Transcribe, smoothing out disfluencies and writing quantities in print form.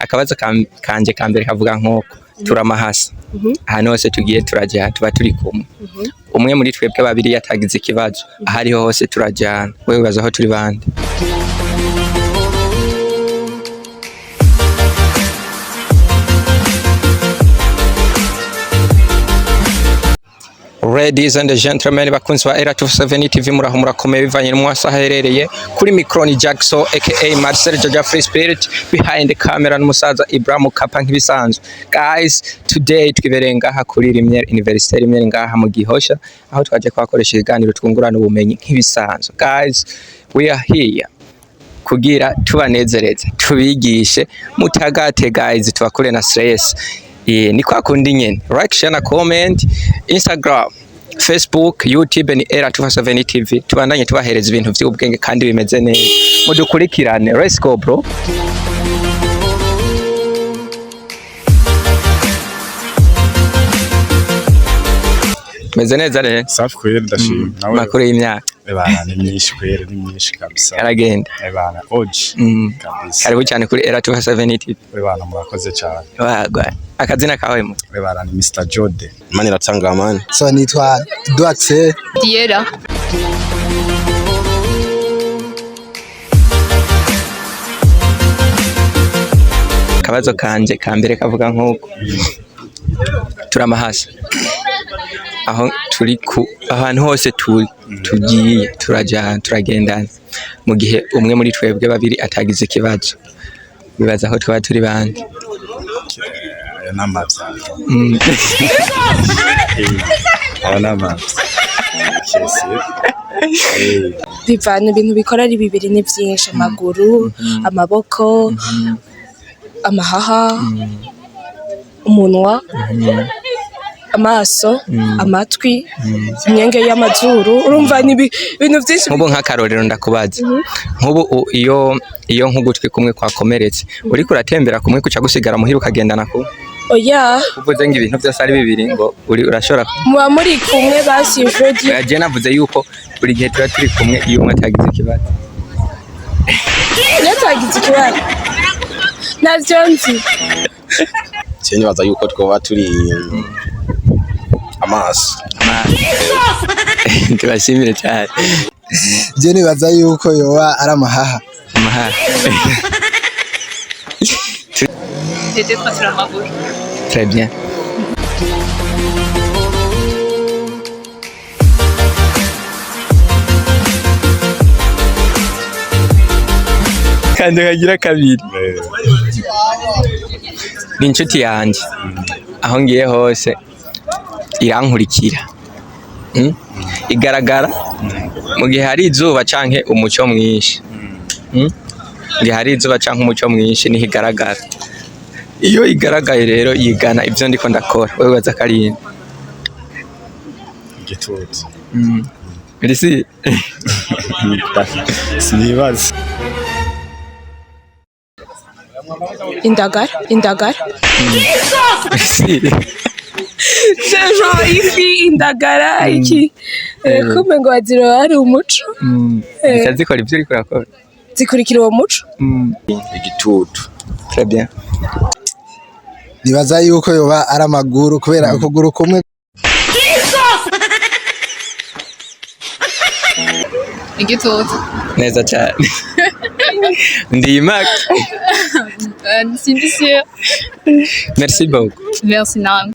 akabazo kanje kambere kavuga nk'uko turamahasa ahantu hose tugiye turajya tuba turi kumwe umwe muri twebwe babiri yatagize ikibazo ahariho hose turajyana wewe baza aho turi bande Ladies and gentlemen, bakunzi ba TWUNGURANE TV murakomeye bivanye n'umwasa herereye kuri microni Jackson aka Marcel Joja Free Spirit behind the camera n'umusaza Ibrahim Kapa nk'ibisanzwe. Guys, today twiberenga ha kuri Rimwe University Rimwe ngaha mu Gihosha aho twaje kwakoresha iganiro twungurana ubumenyi nk'ibisanzwe. Guys, we are here kugira tubanezereze tubigishe mutagate guys tubakure na stress. Ni kwa kundi nyene like share na comment Instagram Facebook YouTube ni TWUNGURANE TV tubandanye tubahereza ibintu by'ubwenge kandi bimeze neza mudukurikirane. Let's go bro. Meze neza rero safi kweli ndashima nawe makuru y'imyaka ebana ni myinshi kweli ni myinshi kabisa aragenda ebana oji kabisa karibu cyane kuri TWUNGURANE TV ebana murakoze cyane wagwa akazina kawe mu ebana ni Mr Jode mani ratanga mani so nitwa Duaxe Diera akabazo kanje kambere kavuga nk'uko turamahasa aho turi ku ahantu hose tugiye turagendana mu gihe umwe muri twebwe babiri atagize ikibazo bibaza aho twaba turi bande bivana ibintu bikora ari bibiri ni byinshi amaguru amaboko amahaha umunwa amaso amatwi imyenge y'amazuru urumva ni ibintu byinshi nk'ubu nk'akarorero ndakubaza nk'ubu iyo nk'ugutwi kumwe kwakomeretse uri kuratembera kumwe kuca gusigara muhira ukagendana ku oya uvuze ngo ibintu byose ari bibiri ngo urashobora muba muri kumwe basije je navuze yuko buri gihe tuba turi kumwe iyo umwe atagize ikibazo yatagize ikibazo navyo nzi cyane baza yuko twoba turi amaso tubashimire cyane je nibaza yuko yoba ari amahaha C'était pas sur ma bouche. Très bien. Kandi kagira kabiri ni inshuti yanjye aho ngiye hose irankurikira igaragara mu gihe hari izuba canke umucyo mwinshi gihe hari izuba canke umucyo mwinshi niho igaragara iyo igaragaye rero yigana ibyo ndiko ndakora wewe baza karinda gitutu merci sinibaza indagara merci jejo ifi indagara iki kumbe ngo waziro ari umuco zikora ibyo uriko urakora zikurikira uwo muco igitutu très bien nibaza yuko yoba ari amaguru kubera ukuguru kumwe igitutu neza cyane ndiyimaka Merci monsieur. merci beaucoup Merci nawe